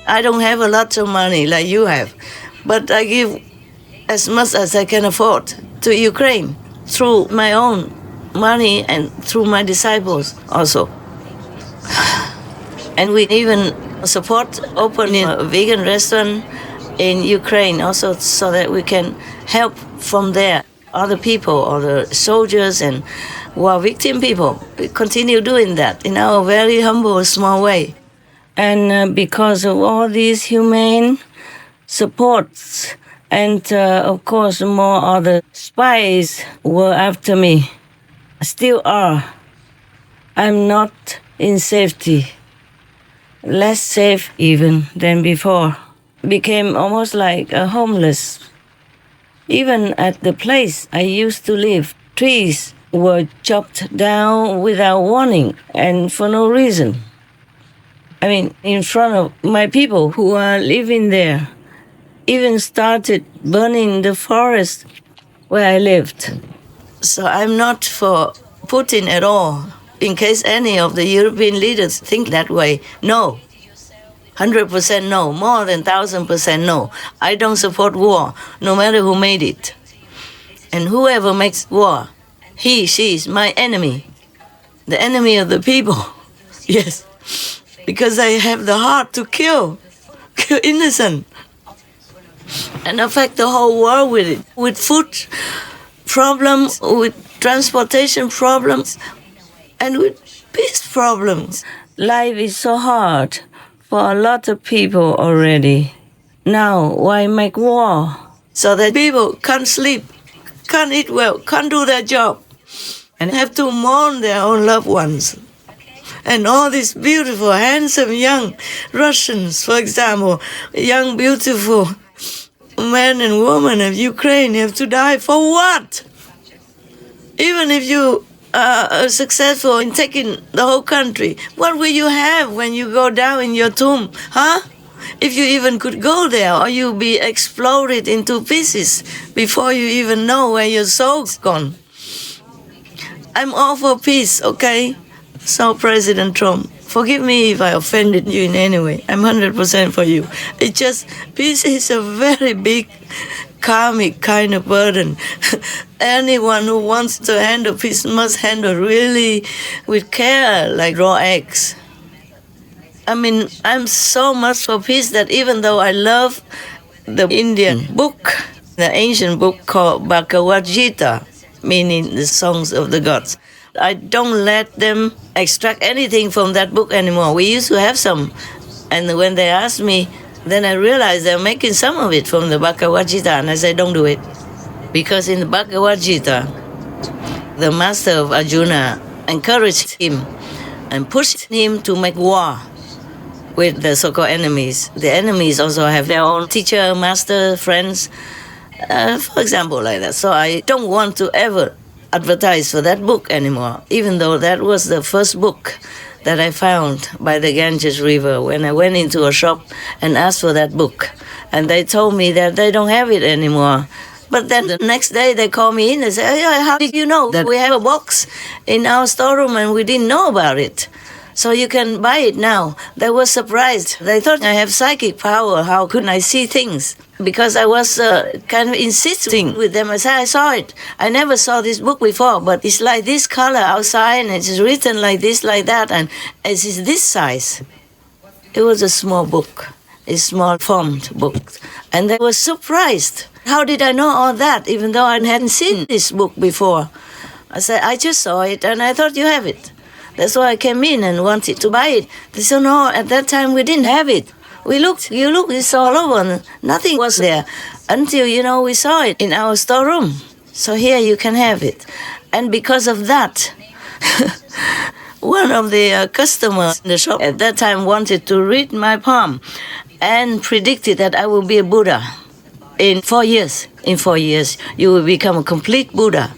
I don't have a lot of money like you have, but I give as much as I can afford to Ukraine through my own money and through my disciples also. And we even support opening a vegan restaurant in Ukraine also so that we can help from there other people, other soldiers and who are victim people. We continue doing that in our very humble, small way. And because of all these humane supports, and of course more other spies were after me, still are. I'm not in safety, less safe even than before. Became almost like a homeless. Even at the place I used to live, trees were chopped down without warning and for no reason. I mean, in front of my people who are living there, even started burning the forest where I lived. So I'm not for Putin at all, in case any of the European leaders think that way. No. 100% no, more than 1,000% no. I don't support war, no matter who made it. And whoever makes war, he, she is my enemy. The enemy of the people. Yes. Because I have the heart to kill innocent. And affect the whole world with it. With food problems, with transportation problems, and with peace problems. Life is so hard for a lot of people already. Now, why make war? So that people can't sleep, can't eat well, can't do their job, and have to mourn their own loved ones. And all these beautiful, handsome young Russians, for example, young, beautiful men and women of Ukraine have to die for what? Even if you are successful in taking the whole country, what will you have when you go down in your tomb, huh? If you even could go there, or you'll be exploded into pieces before you even know where your soul's gone. I'm all for peace, okay? So, President Trump, forgive me if I offended you in any way. I'm 100% for you. It's just, peace is a very big karmic kind of burden. Anyone who wants to handle peace must handle really with care, like raw eggs. I mean, I'm so much for peace that even though I love the Indian book, the ancient book called Bhagavad Gita, meaning the songs of the gods, I don't let them extract anything from that book anymore. We used to have some. And when they asked me, then I realized they're making some of it from the Bhagavad Gita. And I said, don't do it. Because in the Bhagavad Gita, the master of Arjuna encouraged him and pushed him to make war with the so-called enemies. The enemies also have their own teacher, master, friends, for example, like that. So I don't want to ever advertise for that book anymore, even though that was the first book that I found by the Ganges River when I went into a shop and asked for that book. And they told me that they don't have it anymore. But then the next day they called me in and said, oh, how did you know that we have a box in our storeroom and we didn't know about it? So you can buy it now. They were surprised. They thought I have psychic power. How couldn't I see things? Because I was kind of insisting with them. I said, I saw it. I never saw this book before, but it's like this color outside, and it's written like this, like that, and it's this size. It was a small book, a small formed book. And they were surprised. How did I know all that, even though I hadn't seen this book before? I said, I just saw it, and I thought you have it. That's why I came in and wanted to buy it. They said, no, at that time we didn't have it. We looked, it's all over. Nothing was there until, we saw it in our storeroom. So here you can have it. And because of that, one of the customers in the shop at that time wanted to read my palm and predicted that I will be a Buddha in 4 years. In 4 years, you will become a complete Buddha.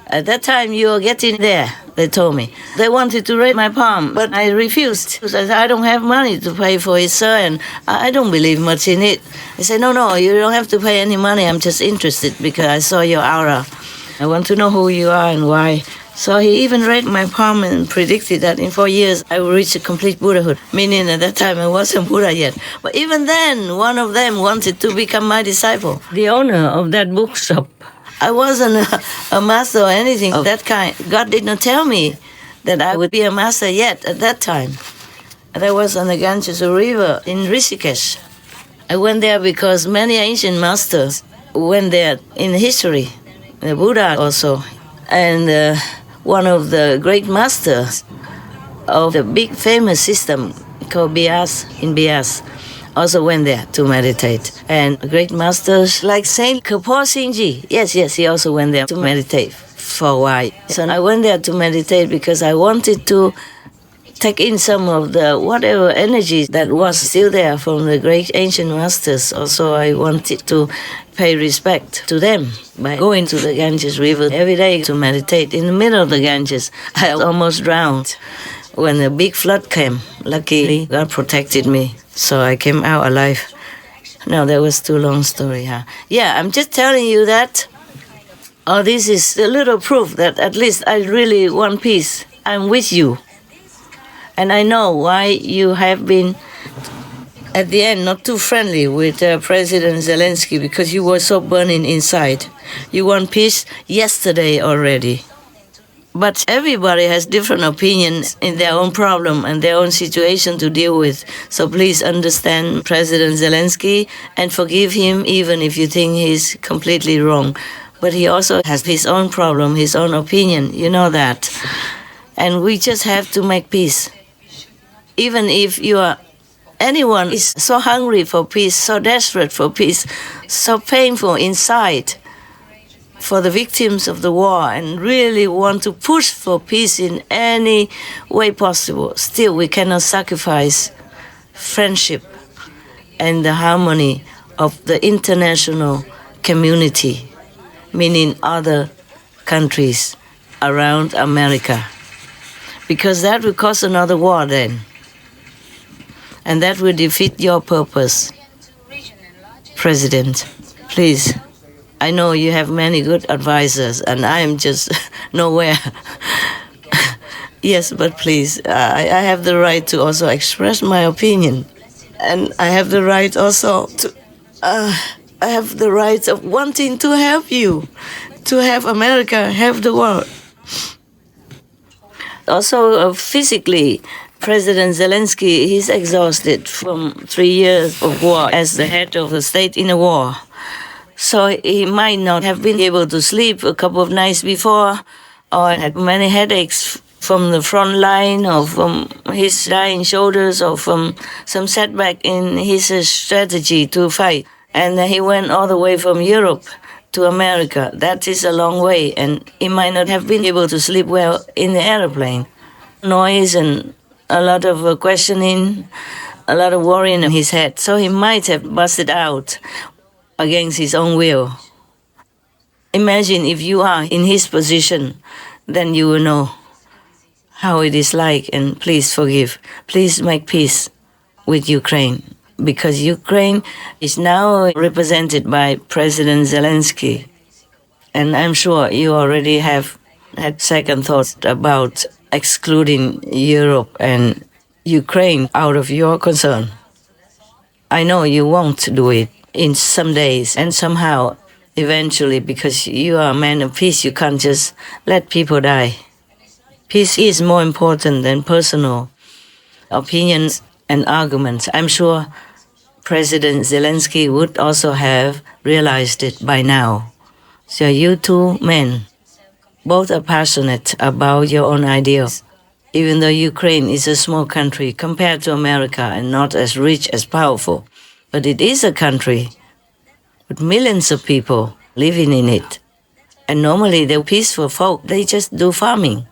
At that time, you are getting there. they told me. They wanted to raid my palm, but I refused. I said, I don't have money to pay for it, sir, and I don't believe much in it. He said, no, you don't have to pay any money. I'm just interested because I saw your aura. I want to know who you are and why. So he even read my palm and predicted that in 4 years I will reach a complete Buddhahood, meaning at that time I wasn't Buddha yet. But even then, one of them wanted to become my disciple, the owner of that bookshop. I wasn't a master or anything of that kind. God did not tell me that I would be a master yet at that time. That was on the Ganges River in Rishikesh. I went there because many ancient masters went there in history. The Buddha also. And one of the great masters of the big famous system called Bias in Bias also went there to meditate. And great masters like Saint Kapoor Singh Ji, yes, he also went there to meditate for a while. So I went there to meditate because I wanted to take in some of the whatever energy that was still there from the great ancient masters. Also, I wanted to pay respect to them by going to the Ganges River every day to meditate. In the middle of the Ganges, I almost drowned when a big flood came. Luckily, God protected me, so I came out alive. No, that was too long story, huh? Yeah, I'm just telling you that. Oh, this is a little proof that at least I really want peace. I'm with you. And I know why you have been, at the end, not too friendly with President Zelensky, because you were so burning inside. You want peace yesterday already. But everybody has different opinions in their own problem and their own situation to deal with. So please understand President Zelensky and forgive him even if you think he's completely wrong. But he also has his own problem, his own opinion. You know that. And we just have to make peace. Even if anyone is so hungry for peace, so desperate for peace, so painful inside for the victims of the war and really want to push for peace in any way possible, still we cannot sacrifice friendship and the harmony of the international community, meaning other countries around America, because that will cause another war then. And that will defeat your purpose. President, please, I know you have many good advisors and I am just nowhere. Yes, but please, I have the right to also express my opinion. And I have the right also to, I have the right of wanting to help you, to have America help the world. Also, physically, President Zelensky, he's exhausted from 3 years of war as the head of the state in a war. So he might not have been able to sleep a couple of nights before, or had many headaches from the front line, or from his dying shoulders, or from some setback in his strategy to fight. And he went all the way from Europe to America. That is a long way, and he might not have been able to sleep well in the airplane. Noise and a lot of questioning, a lot of worry in his head. So he might have busted out against his own will. Imagine if you are in his position, then you will know how it is like, and please forgive. Please make peace with Ukraine, because Ukraine is now represented by President Zelensky. And I'm sure you already have had second thoughts about excluding Europe and Ukraine out of your concern. I know you won't do it in some days, and somehow, eventually, because you are a man of peace, you can't just let people die. Peace is more important than personal opinions and arguments. I'm sure President Zelensky would also have realized it by now. So you two men, both are passionate about your own ideals. Even though Ukraine is a small country compared to America and not as rich, as powerful, but it is a country with millions of people living in it. And normally they're peaceful folk, they just do farming.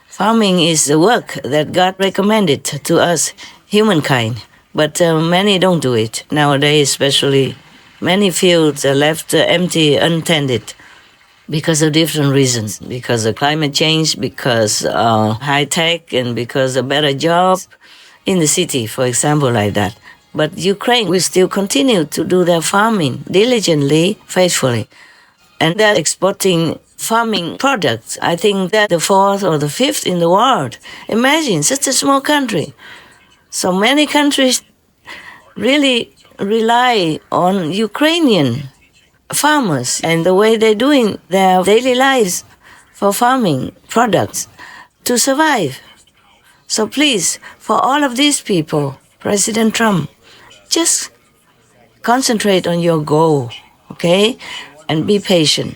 Farming is the work that God recommended to us, humankind, but many don't do it. Nowadays especially, many fields are left empty, untended. because of different reasons, because of climate change, because high tech, and because of better jobs in the city, for example, like that. But Ukraine will still continue to do their farming diligently, faithfully. And they're exporting farming products. I think they're the fourth or the fifth in the world. Imagine, such a small country. So many countries really rely on Ukrainian farmers and the way they're doing their daily lives for farming products to survive. So please, for all of these people, President Trump, just concentrate on your goal, okay? And be patient.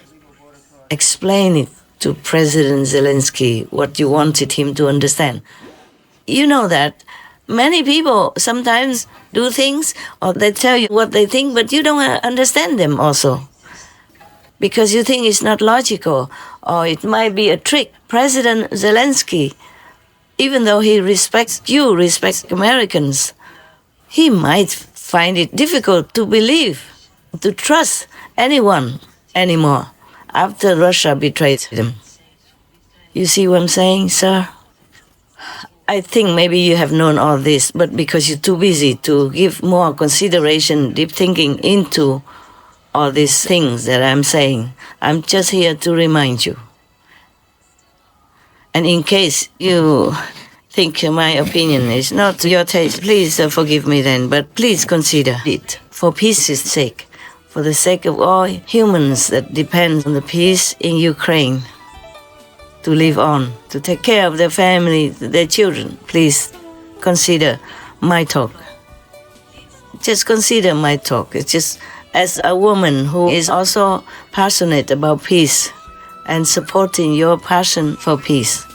Explain it to President Zelensky what you wanted him to understand. You know that many people sometimes do things or they tell you what they think, but you don't understand them also because you think it's not logical or it might be a trick. President Zelensky, even though he respects you, respects Americans, he might find it difficult to believe, to trust anyone anymore after Russia betrayed him. You see what I'm saying, sir? I think maybe you have known all this, but because you're too busy to give more consideration, deep thinking into all these things that I'm saying, I'm just here to remind you. And in case you think my opinion is not to your taste, please forgive me then, but please consider it for peace's sake, for the sake of all humans that depend on the peace in Ukraine to live on, to take care of their family, their children. Please consider my talk. Just consider my talk. It's just as a woman who is also passionate about peace and supporting your passion for peace.